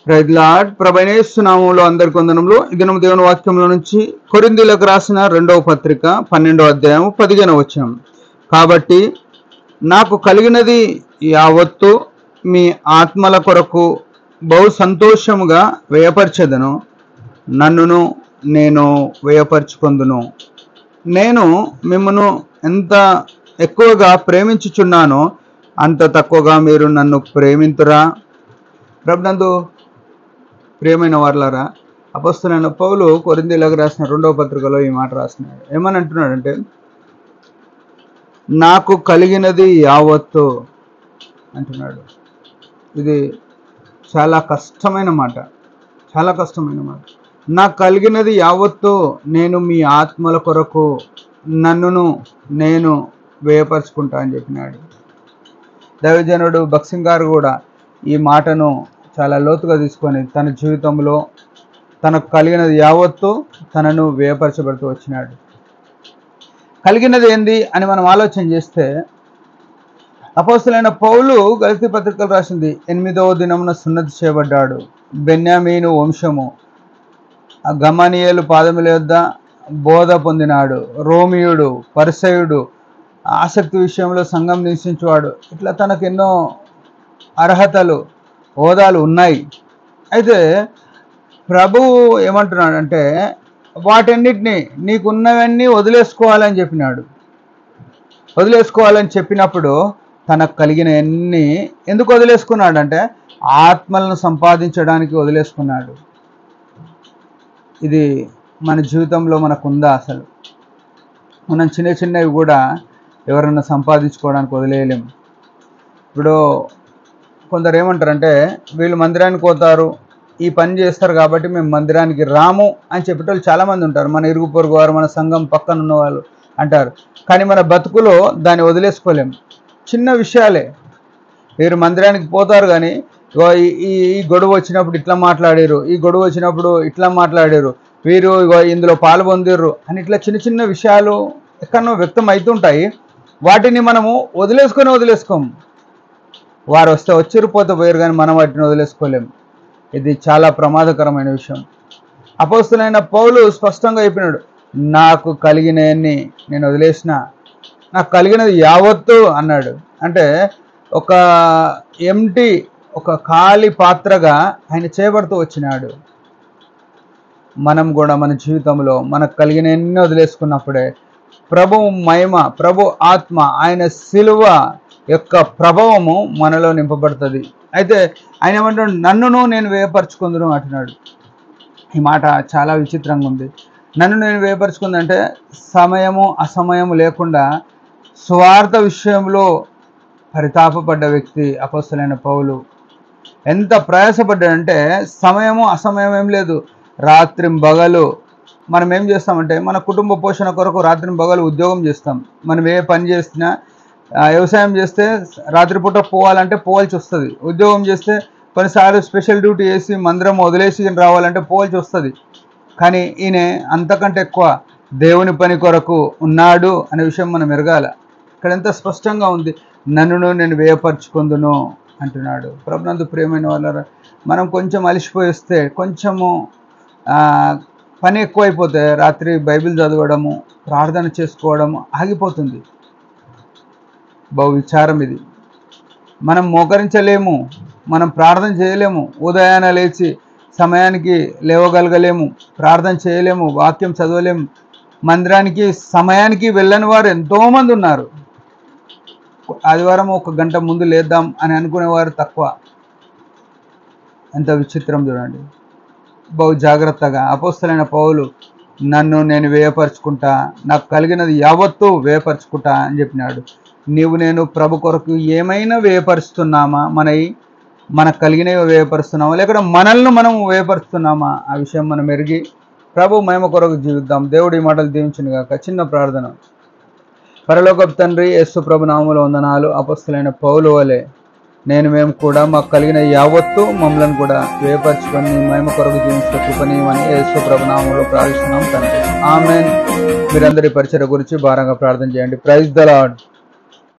Praise lord. ప్రభువైన యేసు నామములో అందరికీ వందనములు. ఈ దినం దేవుని వాక్యంలో నుంచి కొరింథీయులకు రాసిన 2వ పత్రిక 12వ అధ్యాయం 15వ వచనం. కాబట్టి నాకు కలిగినది యావత్తు మీ ఆత్మల కొరకు బహు సంతోషముగా వ్యయపరచెదను, నన్నును నేను వ్యయపరచుకొందును. నేను మిమ్మను ఎంత ఎక్కువగా ప్రేమించుచున్నానో అంత తక్కువగా మీరు నన్ను ప్రేమింతురా? ప్రభునందు ప్రియమైన వారలారా, అపొస్తలుడైన పౌలు కొరింథీయులకు రాసిన 2వ పత్రికలో ఈ మాట రాస్తున్నాడు. ఏమని అంటున్నాడంటే, నాకు కలిగినది యావత్తు అంటున్నాడు. ఇది చాలా కష్టమైన మాట, చాలా కష్టమైన మాట. నాకు కలిగినది యావత్తు నేను మీ ఆత్మల కొరకు నన్నును నేను వ్యయపరచుకుంటా అని చెప్పినాడు. దైవజనుడు భక్సింగ్ గారు కూడా ఈ మాటను చాలా లోతుగా తీసుకొని తన జీవితంలో తనకు కలిగినది యావత్తు తనను వ్యయపరచబడుతూ వచ్చినాడు. కలిగినది ఏంది అని మనం ఆలోచన చేస్తే, అపొస్తలుడైన పౌలు గలతీ పత్రికలు రాసింది 8వ దినమున సున్నతి చేయబడ్డాడు. బెన్యామీను వంశము, గమనియేలు పాదముల యొద్ద బోధ పొందినాడు. రోమియుడు, పరిసయుడు, ఆసక్తి విషయంలో సంఘం నివసించేవాడు. ఇట్లా తనకు ఎన్నో అర్హతలు, హోదాలు ఉన్నాయి. అయితే ప్రభువు ఏమంటున్నాడంటే, వాటన్నిటినీ నీకున్నవన్నీ వదిలేసుకోవాలని చెప్పినాడు. వదిలేసుకోవాలని చెప్పినప్పుడు తనకు కలిగిన అన్ని ఎందుకు వదిలేసుకున్నాడంటే, ఆత్మలను సంపాదించడానికి వదిలేసుకున్నాడు. ఇది మన జీవితంలో మనకుందా? అసలు మనం చిన్న చిన్నవి కూడా ఎవరన్నా సంపాదించుకోవడానికి వదిలేయలేము. ఇప్పుడు కొందరు ఏమంటారంటే, వీళ్ళు మందిరానికి పోతారు, ఈ పని చేస్తారు కాబట్టి మేము మందిరానికి రాము అని చెప్పేటోళ్ళు చాలామంది ఉంటారు. మన ఇరుగు పొరుగు వారు, మన సంఘం పక్కన ఉన్న వాళ్ళు అంటారు. కానీ మన బతుకులో దాన్ని వదిలేసుకోలేము. చిన్న విషయాలే. వీరు మందిరానికి పోతారు కానీ ఈ గొడవ వచ్చినప్పుడు ఇట్లా మాట్లాడారు, ఈ గొడవ వచ్చినప్పుడు ఇట్లా మాట్లాడారు, వీరు ఇందులో పాల్పొందిర్రు అని ఇట్లా చిన్న చిన్న విషయాలు ఎక్కడో వ్యక్తం అవుతుంటాయి. వాటిని మనము వదిలేసుకోము. వారు వస్తే వచ్చిరు, పోతే పోయారు, కానీ మనం వాటిని వదిలేసుకోలేము. ఇది చాలా ప్రమాదకరమైన విషయం. అపొస్తలుడైన పౌలు స్పష్టంగా చెప్పినాడు, నాకు కలిగినవన్నీ నేను వదిలేసిన, నాకు కలిగినది యావత్తు అన్నాడు. అంటే ఒక ఎంటీ, ఒక ఖాళీ పాత్రగా ఆయన చేయబడుతూ వచ్చినాడు. మనం కూడా మన జీవితంలో మనకు కలిగినవన్నీ వదిలేసుకున్నప్పుడే ప్రభు మహిమ, ప్రభు ఆత్మ, ఆయన శిలువ యొక్క ప్రభావము మనలో నింపబడుతుంది. అయితే ఆయన ఏమంటాడు, నన్నును నేను వ్యయపరచుకుందును అంటున్నాడు. ఈ మాట చాలా విచిత్రంగా ఉంది. నన్ను నేను వ్యయపరచుకుందంటే సమయము అసమయము లేకుండా స్వార్థ విషయంలో పరితాపపడ్డ వ్యక్తి అపొస్తలుడైన పౌలు. ఎంత ప్రయాసపడ్డాడంటే, సమయము అసమయం ఏం లేదు, రాత్రింబగలు మనం ఏం చేస్తామంటే, మన కుటుంబ పోషణ కొరకు రాత్రింబగలు ఉద్యోగం చేస్తాం. మనం ఏ పని చేసినా, వ్యవసాయం చేస్తే రాత్రిపూట పోవాలంటే పోవాల్సి వస్తుంది. ఉద్యోగం చేస్తే కొన్నిసార్లు స్పెషల్ డ్యూటీ వేసి మందిరం వదిలేసి రావాలంటే పోవాల్సి వస్తుంది. కానీ ఈయన అంతకంటే ఎక్కువ దేవుని పని కొరకు ఉన్నాడు అనే విషయం మనం ఎరగాల. ఇక్కడ ఎంత స్పష్టంగా ఉంది, నన్నును నేను వ్యయపరచుకుందును అంటున్నాడు. ప్రభునందు ప్రియమైన వాళ్ళారా, మనం కొంచెం అలిసిపోయి వస్తే, కొంచెము పని ఎక్కువైపోతే రాత్రి బైబిల్ చదవడము, ప్రార్థన చేసుకోవడము ఆగిపోతుంది. బహు విచారం ఇది. మనం మోకరించలేము, మనం ప్రార్థన చేయలేము, ఉదయాన లేచి సమయానికి లేవగలగలేము, ప్రార్థన చేయలేము, వాక్యం చదవలేము. మందిరానికి సమయానికి వెళ్ళని వారు ఎంతోమంది ఉన్నారు. ఆదివారం 1 గంట ముందు లేద్దాం అని అనుకునేవారు తక్కువ. ఎంత విచిత్రం చూడండి. బహు జాగ్రత్తగా అపొస్తలుడైన పౌలు నన్ను నేను వ్యయపరచుకుంటా, నాకు కలిగినది యావత్తు వ్యయపరచుకుంటా అని చెప్పినాడు. నేను ప్రభు కొరకు ఏమైనా వ్యయపరుస్తున్నామా? మనకు కలిగినవి వ్యయపరుస్తున్నామా, లేకపోతే మనల్ని మనం వ్యయపరుస్తున్నామా? ఆ విషయం మనం ఎరిగి ప్రభు మహిమ కొరకు జీవిద్దాం. దేవుడి మాటలు దీవించును గాక. చిన్న ప్రార్థన. పరలోకపు తండ్రి, యేసు ప్రభు నామములో వందనాలు. అపొస్తలుడైన పౌలు వలె మేము కూడా మాకు కలిగిన యావత్తు మమ్మల్ని కూడా వ్యయపరచుకొని మహిమ కొరకు జీవించే కృపనీయమని యేసు ప్రభు నామములో ప్రార్థిస్తున్నాం తండ్రి. ఆమేన్. మీరందరి పరిచర్య గురించి భారంగా ప్రార్థన చేయండి. Praise the lord.